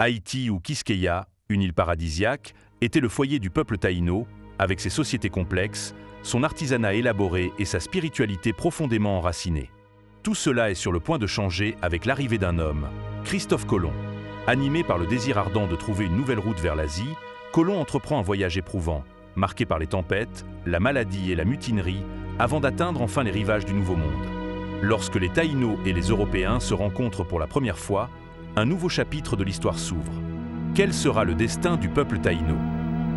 Haïti ou Quisqueya, une île paradisiaque, était le foyer du peuple taïno, avec ses sociétés complexes, son artisanat élaboré et sa spiritualité profondément enracinée. Tout cela est sur le point de changer avec l'arrivée d'un homme, Christophe Colomb. Animé par le désir ardent de trouver une nouvelle route vers l'Asie, Colomb entreprend un voyage éprouvant, marqué par les tempêtes, la maladie et la mutinerie, avant d'atteindre enfin les rivages du Nouveau Monde. Lorsque les Taïnos et les Européens se rencontrent pour la première fois, un nouveau chapitre de l'histoire s'ouvre. Quel sera le destin du peuple taïno?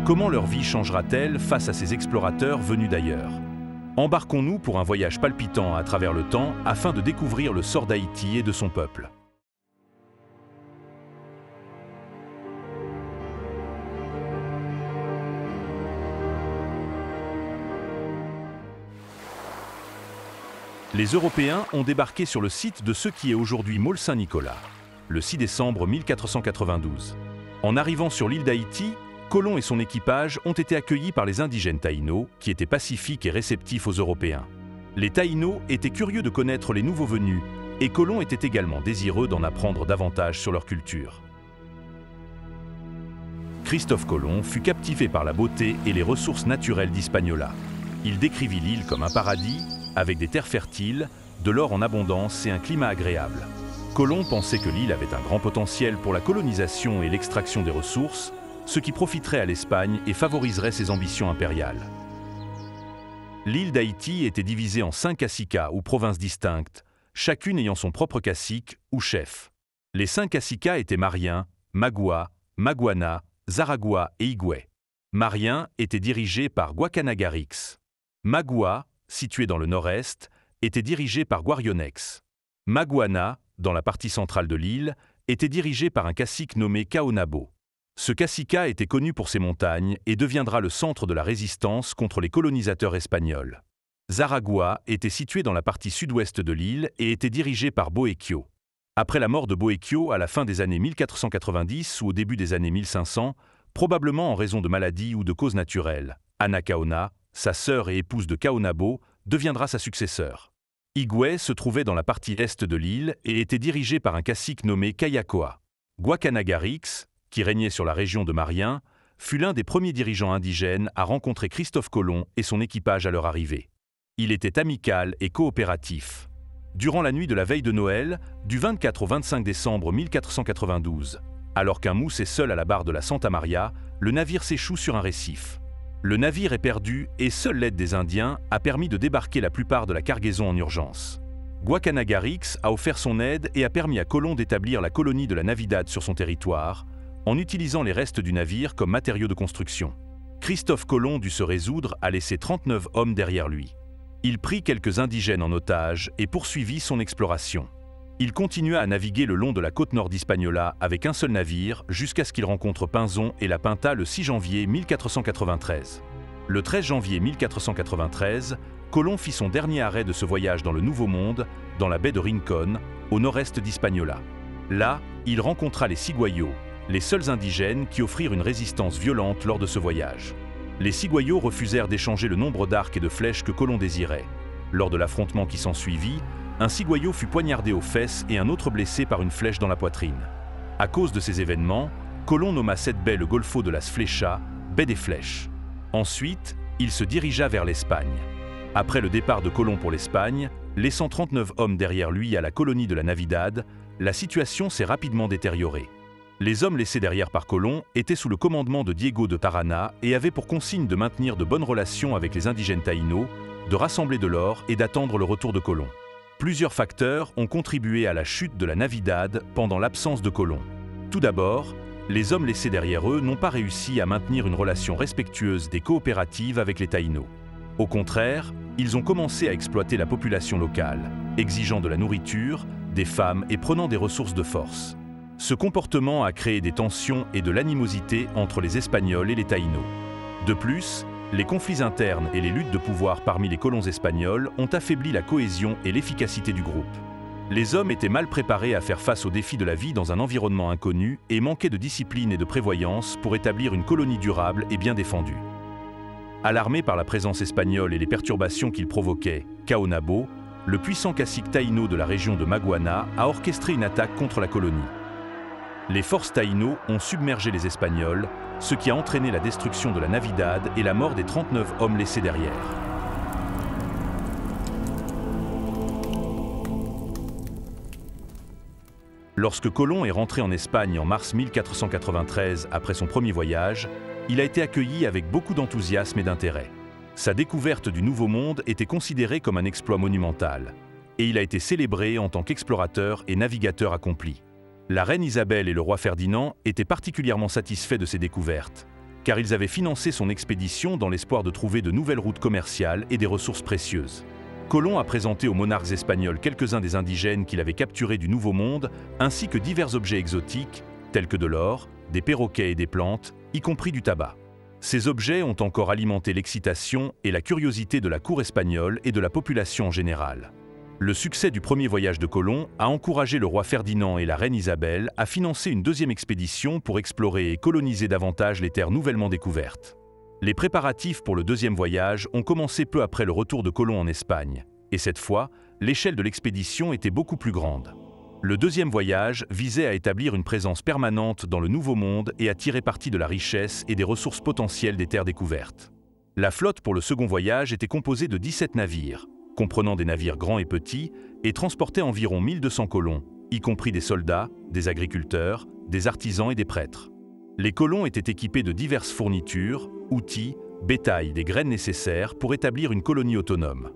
Comment leur vie changera-t-elle face à ces explorateurs venus d'ailleurs? Embarquons-nous pour un voyage palpitant à travers le temps afin de découvrir le sort d'Haïti et de son peuple. Les Européens ont débarqué sur le site de ce qui est aujourd'hui Môle-Saint-Nicolas, le 6 décembre 1492. En arrivant sur l'île d'Haïti, Colomb et son équipage ont été accueillis par les indigènes taïnos, qui étaient pacifiques et réceptifs aux Européens. Les taïnos étaient curieux de connaître les nouveaux venus, et Colomb était également désireux d'en apprendre davantage sur leur culture. Christophe Colomb fut captivé par la beauté et les ressources naturelles d'Hispaniola. Il décrivit l'île comme un paradis, avec des terres fertiles, de l'or en abondance et un climat agréable. Colomb pensait que l'île avait un grand potentiel pour la colonisation et l'extraction des ressources, ce qui profiterait à l'Espagne et favoriserait ses ambitions impériales. L'île d'Haïti était divisée en 5 caciquas ou provinces distinctes, chacune ayant son propre cacique ou chef. Les 5 caciquas étaient Mariens, Magua, Maguana, Zaragua et Higüey. Mariens était dirigé par Guacanagarix. Magua, situé dans le nord-est, était dirigé par Guarionex. Maguana, dans la partie centrale de l'île, était dirigé par un cacique nommé Caonabo. Ce caciquat était connu pour ses montagnes et deviendra le centre de la résistance contre les colonisateurs espagnols. Zaragua était situé dans la partie sud-ouest de l'île et était dirigé par Boekio. Après la mort de Boekio à la fin des années 1490 ou au début des années 1500, probablement en raison de maladies ou de causes naturelles, Anacaona, sa sœur et épouse de Caonabo, deviendra sa successeur. Higüey se trouvait dans la partie est de l'île et était dirigé par un cacique nommé Kayakoa. Guacanagarix, qui régnait sur la région de Mariens, fut l'un des premiers dirigeants indigènes à rencontrer Christophe Colomb et son équipage à leur arrivée. Il était amical et coopératif. Durant la nuit de la veille de Noël, du 24 au 25 décembre 1492, alors qu'un mousse est seul à la barre de la Santa Maria, le navire s'échoue sur un récif. Le navire est perdu et seule l'aide des Indiens a permis de débarquer la plupart de la cargaison en urgence. Guacanagarix a offert son aide et a permis à Colomb d'établir la colonie de la Navidad sur son territoire, en utilisant les restes du navire comme matériaux de construction. Christophe Colomb dut se résoudre à laisser 39 hommes derrière lui. Il prit quelques indigènes en otage et poursuivit son exploration. Il continua à naviguer le long de la côte nord d'Hispaniola avec un seul navire jusqu'à ce qu'il rencontre Pinzon et la Pinta le 6 janvier 1493. Le 13 janvier 1493, Colomb fit son dernier arrêt de ce voyage dans le Nouveau Monde, dans la baie de Rincon, au nord-est d'Hispaniola. Là, il rencontra les Ciguayos, les seuls indigènes qui offrirent une résistance violente lors de ce voyage. Les Ciguayos refusèrent d'échanger le nombre d'arcs et de flèches que Colomb désirait. Lors de l'affrontement qui s'ensuivit, un Ciguayo fut poignardé aux fesses et un autre blessé par une flèche dans la poitrine. À cause de ces événements, Colomb nomma cette baie le Golfo de las Flechas, baie des flèches. Ensuite, il se dirigea vers l'Espagne. Après le départ de Colomb pour l'Espagne, laissant 39 hommes derrière lui à la colonie de la Navidad, la situation s'est rapidement détériorée. Les hommes laissés derrière par Colomb étaient sous le commandement de Diego de Tarana et avaient pour consigne de maintenir de bonnes relations avec les indigènes taïnos, de rassembler de l'or et d'attendre le retour de Colomb. Plusieurs facteurs ont contribué à la chute de la Navidad pendant l'absence de Colomb. Tout d'abord, les hommes laissés derrière eux n'ont pas réussi à maintenir une relation respectueuse et coopérative avec les taïnos. Au contraire, ils ont commencé à exploiter la population locale, exigeant de la nourriture, des femmes et prenant des ressources de force. Ce comportement a créé des tensions et de l'animosité entre les Espagnols et les taïnos. De plus, les conflits internes et les luttes de pouvoir parmi les colons espagnols ont affaibli la cohésion et l'efficacité du groupe. Les hommes étaient mal préparés à faire face aux défis de la vie dans un environnement inconnu et manquaient de discipline et de prévoyance pour établir une colonie durable et bien défendue. Alarmé par la présence espagnole et les perturbations qu'il provoquait, Caonabo, le puissant cacique taïno de la région de Maguana, a orchestré une attaque contre la colonie. Les forces taïno ont submergé les Espagnols, ce qui a entraîné la destruction de la Navidad et la mort des 39 hommes laissés derrière. Lorsque Colomb est rentré en Espagne en mars 1493 après son premier voyage, il a été accueilli avec beaucoup d'enthousiasme et d'intérêt. Sa découverte du Nouveau Monde était considérée comme un exploit monumental, et il a été célébré en tant qu'explorateur et navigateur accompli. La reine Isabelle et le roi Ferdinand étaient particulièrement satisfaits de ces découvertes, car ils avaient financé son expédition dans l'espoir de trouver de nouvelles routes commerciales et des ressources précieuses. Colomb a présenté aux monarques espagnols quelques-uns des indigènes qu'il avait capturés du Nouveau Monde, ainsi que divers objets exotiques, tels que de l'or, des perroquets et des plantes, y compris du tabac. Ces objets ont encore alimenté l'excitation et la curiosité de la cour espagnole et de la population en général. Le succès du premier voyage de Colomb a encouragé le roi Ferdinand et la reine Isabelle à financer une deuxième expédition pour explorer et coloniser davantage les terres nouvellement découvertes. Les préparatifs pour le deuxième voyage ont commencé peu après le retour de Colomb en Espagne, et cette fois, l'échelle de l'expédition était beaucoup plus grande. Le deuxième voyage visait à établir une présence permanente dans le Nouveau Monde et à tirer parti de la richesse et des ressources potentielles des terres découvertes. La flotte pour le second voyage était composée de 17 navires, comprenant des navires grands et petits, et transportait environ 1200 colons, y compris des soldats, des agriculteurs, des artisans et des prêtres. Les colons étaient équipés de diverses fournitures, outils, bétail, des graines nécessaires pour établir une colonie autonome.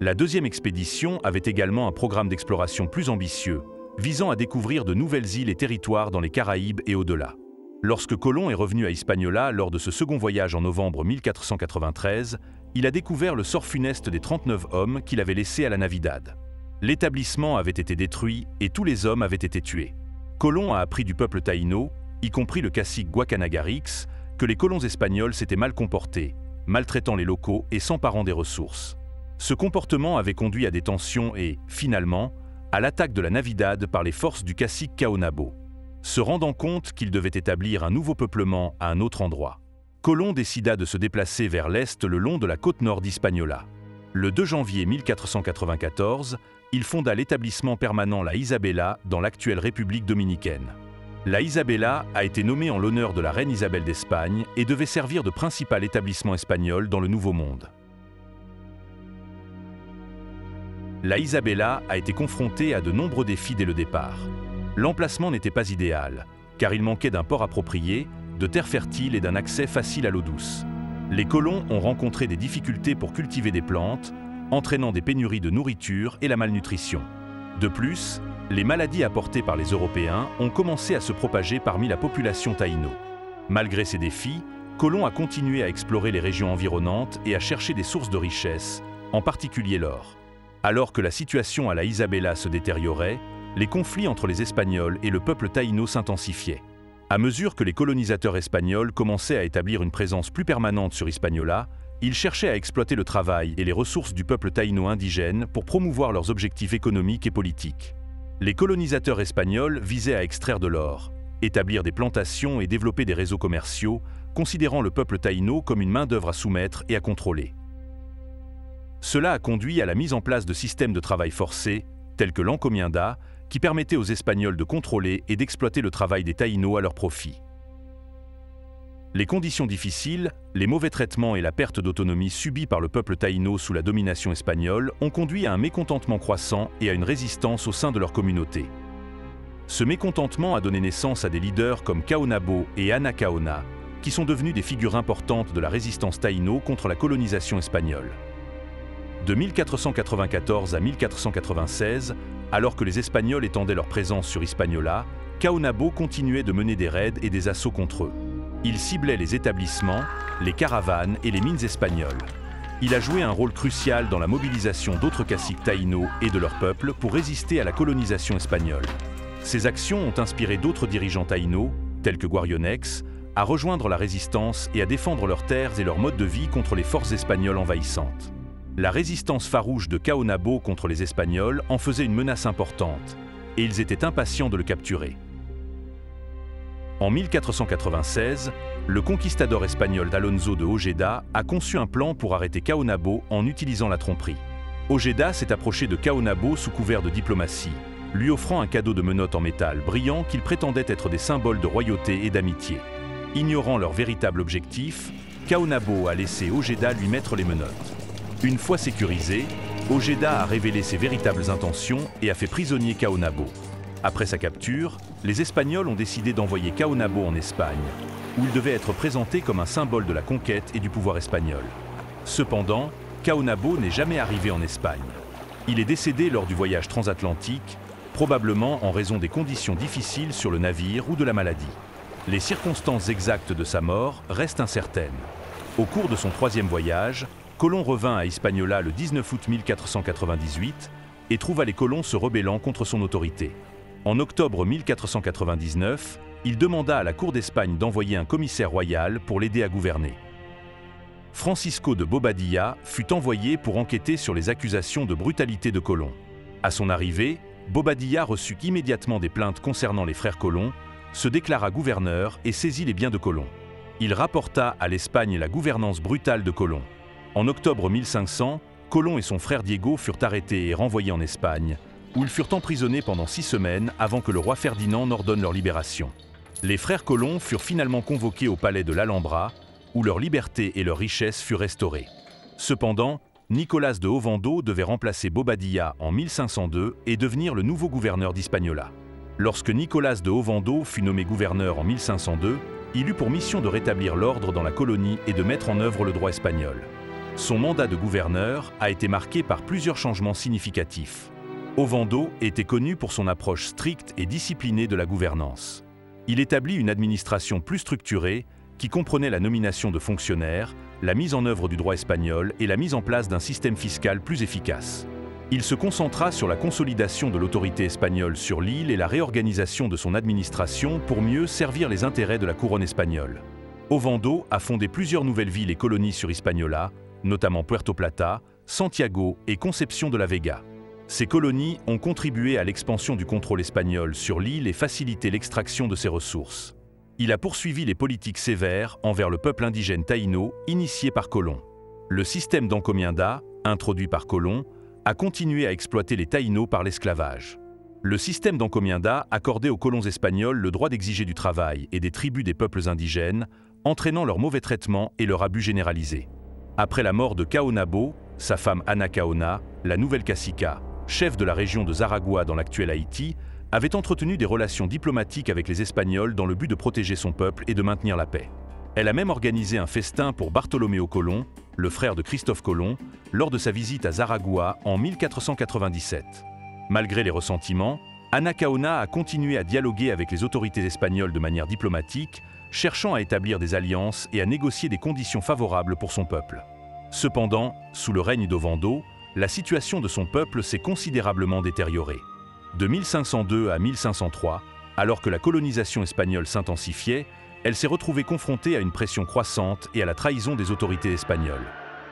La deuxième expédition avait également un programme d'exploration plus ambitieux, visant à découvrir de nouvelles îles et territoires dans les Caraïbes et au-delà. Lorsque Colomb est revenu à Hispaniola lors de ce second voyage en novembre 1493, il a découvert le sort funeste des 39 hommes qu'il avait laissés à la Navidad. L'établissement avait été détruit et tous les hommes avaient été tués. Colomb a appris du peuple taïno, y compris le cacique Guacanagarix, que les colons espagnols s'étaient mal comportés, maltraitant les locaux et s'emparant des ressources. Ce comportement avait conduit à des tensions et, finalement, à l'attaque de la Navidad par les forces du cacique Caonabo. Se rendant compte qu'il devait établir un nouveau peuplement à un autre endroit, Colomb décida de se déplacer vers l'est le long de la côte nord d'Hispaniola. Le 2 janvier 1494, il fonda l'établissement permanent La Isabela dans l'actuelle République dominicaine. La Isabela a été nommée en l'honneur de la reine Isabelle d'Espagne et devait servir de principal établissement espagnol dans le Nouveau Monde. La Isabela a été confrontée à de nombreux défis dès le départ. L'emplacement n'était pas idéal, car il manquait d'un port approprié, de terres fertiles et d'un accès facile à l'eau douce. Les colons ont rencontré des difficultés pour cultiver des plantes, entraînant des pénuries de nourriture et la malnutrition. De plus, les maladies apportées par les Européens ont commencé à se propager parmi la population taïno. Malgré ces défis, Colomb a continué à explorer les régions environnantes et à chercher des sources de richesse, en particulier l'or. Alors que la situation à la Isabela se détériorait, les conflits entre les Espagnols et le peuple taïno s'intensifiaient. À mesure que les colonisateurs espagnols commençaient à établir une présence plus permanente sur Hispaniola, ils cherchaient à exploiter le travail et les ressources du peuple taïno indigène pour promouvoir leurs objectifs économiques et politiques. Les colonisateurs espagnols visaient à extraire de l'or, établir des plantations et développer des réseaux commerciaux, considérant le peuple taïno comme une main-d'œuvre à soumettre et à contrôler. Cela a conduit à la mise en place de systèmes de travail forcés, tels que l'encomienda, qui permettaient aux Espagnols de contrôler et d'exploiter le travail des taïnos à leur profit. Les conditions difficiles, les mauvais traitements et la perte d'autonomie subie par le peuple taïno sous la domination espagnole ont conduit à un mécontentement croissant et à une résistance au sein de leur communauté. Ce mécontentement a donné naissance à des leaders comme Caonabo et Ana Caona, qui sont devenus des figures importantes de la résistance taïno contre la colonisation espagnole. De 1494 à 1496, alors que les Espagnols étendaient leur présence sur Hispaniola, Caonabo continuait de mener des raids et des assauts contre eux. Il ciblait les établissements, les caravanes et les mines espagnoles. Il a joué un rôle crucial dans la mobilisation d'autres caciques taïnos et de leur peuple pour résister à la colonisation espagnole. Ces actions ont inspiré d'autres dirigeants taïnos, tels que Guarionex, à rejoindre la résistance et à défendre leurs terres et leur mode de vie contre les forces espagnoles envahissantes. La résistance farouche de Caonabo contre les Espagnols en faisait une menace importante, et ils étaient impatients de le capturer. En 1496, le conquistador espagnol d'Alonso de Ojeda a conçu un plan pour arrêter Caonabo en utilisant la tromperie. Ojeda s'est approché de Caonabo sous couvert de diplomatie, lui offrant un cadeau de menottes en métal brillant qu'ils prétendaient être des symboles de royauté et d'amitié. Ignorant leur véritable objectif, Caonabo a laissé Ojeda lui mettre les menottes. Une fois sécurisé, Ojeda a révélé ses véritables intentions et a fait prisonnier Caonabo. Après sa capture, les Espagnols ont décidé d'envoyer Caonabo en Espagne, où il devait être présenté comme un symbole de la conquête et du pouvoir espagnol. Cependant, Caonabo n'est jamais arrivé en Espagne. Il est décédé lors du voyage transatlantique, probablement en raison des conditions difficiles sur le navire ou de la maladie. Les circonstances exactes de sa mort restent incertaines. Au cours de son troisième voyage, Colomb revint à Hispaniola le 19 août 1498 et trouva les colons se rebellant contre son autorité. En octobre 1499, il demanda à la cour d'Espagne d'envoyer un commissaire royal pour l'aider à gouverner. Francisco de Bobadilla fut envoyé pour enquêter sur les accusations de brutalité de Colomb. À son arrivée, Bobadilla reçut immédiatement des plaintes concernant les frères Colomb, se déclara gouverneur et saisit les biens de Colomb. Il rapporta à l'Espagne la gouvernance brutale de Colomb. En octobre 1500, Colomb et son frère Diego furent arrêtés et renvoyés en Espagne, où ils furent emprisonnés pendant 6 semaines avant que le roi Ferdinand n'ordonne leur libération. Les frères Colomb furent finalement convoqués au palais de l'Alhambra, où leur liberté et leur richesse furent restaurées. Cependant, Nicolas de Ovando devait remplacer Bobadilla en 1502 et devenir le nouveau gouverneur d'Hispaniola. Lorsque Nicolas de Ovando fut nommé gouverneur en 1502, il eut pour mission de rétablir l'ordre dans la colonie et de mettre en œuvre le droit espagnol. Son mandat de gouverneur a été marqué par plusieurs changements significatifs. Ovando était connu pour son approche stricte et disciplinée de la gouvernance. Il établit une administration plus structurée qui comprenait la nomination de fonctionnaires, la mise en œuvre du droit espagnol et la mise en place d'un système fiscal plus efficace. Il se concentra sur la consolidation de l'autorité espagnole sur l'île et la réorganisation de son administration pour mieux servir les intérêts de la couronne espagnole. Ovando a fondé plusieurs nouvelles villes et colonies sur Hispaniola, notamment Puerto Plata, Santiago et Concepción de la Vega. Ces colonies ont contribué à l'expansion du contrôle espagnol sur l'île et facilité l'extraction de ses ressources. Il a poursuivi les politiques sévères envers le peuple indigène taïno initié par Colomb. Le système d'encomienda, introduit par Colomb, a continué à exploiter les taïnos par l'esclavage. Le système d'encomienda accordait aux colons espagnols le droit d'exiger du travail et des tribus des peuples indigènes, entraînant leur mauvais traitement et leur abus généralisé. Après la mort de Caonabo, sa femme Ana Caona, la nouvelle cacica, chef de la région de Zaragua dans l'actuel Haïti, avait entretenu des relations diplomatiques avec les Espagnols dans le but de protéger son peuple et de maintenir la paix. Elle a même organisé un festin pour Bartolomeo Colón, le frère de Christophe Colomb, lors de sa visite à Zaragua en 1497. Malgré les ressentiments, Ana Caona a continué à dialoguer avec les autorités espagnoles de manière diplomatique, cherchant à établir des alliances et à négocier des conditions favorables pour son peuple. Cependant, sous le règne d'Ovando, la situation de son peuple s'est considérablement détériorée. De 1502 à 1503, alors que la colonisation espagnole s'intensifiait, elle s'est retrouvée confrontée à une pression croissante et à la trahison des autorités espagnoles.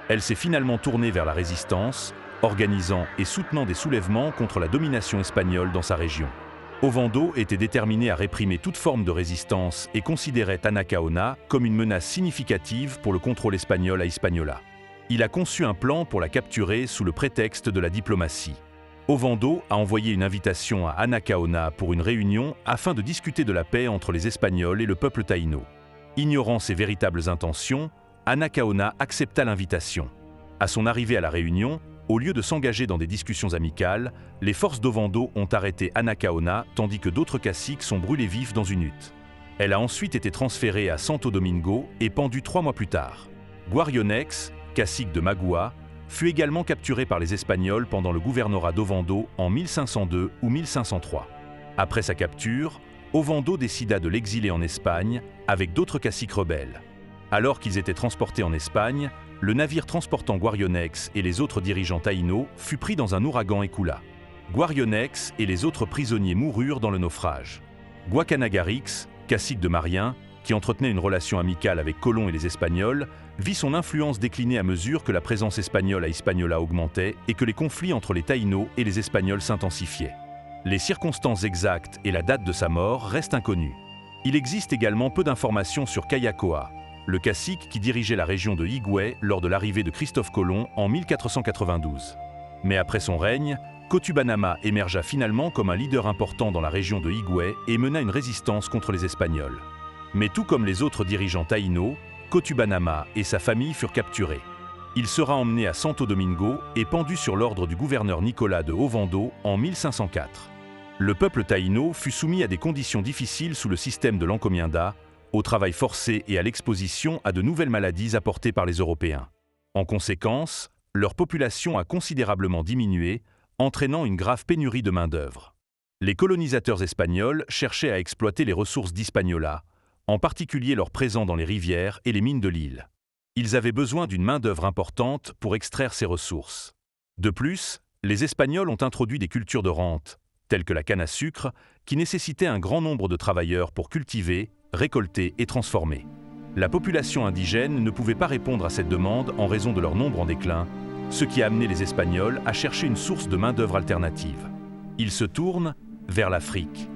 Elle s'est finalement tournée vers la résistance, organisant et soutenant des soulèvements contre la domination espagnole dans sa région. Ovando était déterminé à réprimer toute forme de résistance et considérait Ana Caona comme une menace significative pour le contrôle espagnol à Hispaniola. Il a conçu un plan pour la capturer sous le prétexte de la diplomatie. Ovando a envoyé une invitation à Ana Caona pour une réunion afin de discuter de la paix entre les Espagnols et le peuple taïno. Ignorant ses véritables intentions, Ana Caona accepta l'invitation. À son arrivée à la réunion, au lieu de s'engager dans des discussions amicales, les forces d'Ovando ont arrêté Ana Caona tandis que d'autres caciques sont brûlés vifs dans une hutte. Elle a ensuite été transférée à Santo Domingo et pendue 3 mois plus tard. Guarionex, cacique de Magua, fut également capturé par les Espagnols pendant le gouvernorat d'Ovando en 1502 ou 1503. Après sa capture, Ovando décida de l'exiler en Espagne avec d'autres caciques rebelles. Alors qu'ils étaient transportés en Espagne, le navire transportant Guarionex et les autres dirigeants taïnos fut pris dans un ouragan et coula. Guarionex et les autres prisonniers moururent dans le naufrage. Guacanagarix, cacique de Marien, qui entretenait une relation amicale avec Colomb et les Espagnols, vit son influence décliner à mesure que la présence espagnole à Hispaniola augmentait et que les conflits entre les taïnos et les Espagnols s'intensifiaient. Les circonstances exactes et la date de sa mort restent inconnues. Il existe également peu d'informations sur Cayacoa, le cacique qui dirigeait la région de Higüey lors de l'arrivée de Christophe Colomb en 1492. Mais après son règne, Cotubanama émergea finalement comme un leader important dans la région de Higüey et mena une résistance contre les Espagnols. Mais tout comme les autres dirigeants taïnos, Cotubanama et sa famille furent capturés. Il sera emmené à Santo Domingo et pendu sur l'ordre du gouverneur Nicolas de Ovando en 1504. Le peuple taïno fut soumis à des conditions difficiles sous le système de l'encomienda, au travail forcé et à l'exposition à de nouvelles maladies apportées par les Européens. En conséquence, leur population a considérablement diminué, entraînant une grave pénurie de main-d'œuvre. Les colonisateurs espagnols cherchaient à exploiter les ressources d'Hispaniola, en particulier leur présence dans les rivières et les mines de l'île. Ils avaient besoin d'une main-d'œuvre importante pour extraire ces ressources. De plus, les Espagnols ont introduit des cultures de rente, telles que la canne à sucre, qui nécessitaient un grand nombre de travailleurs pour cultiver, récolter et transformer. La population indigène ne pouvait pas répondre à cette demande en raison de leur nombre en déclin, ce qui a amené les Espagnols à chercher une source de main-d'œuvre alternative. Ils se tournent vers l'Afrique.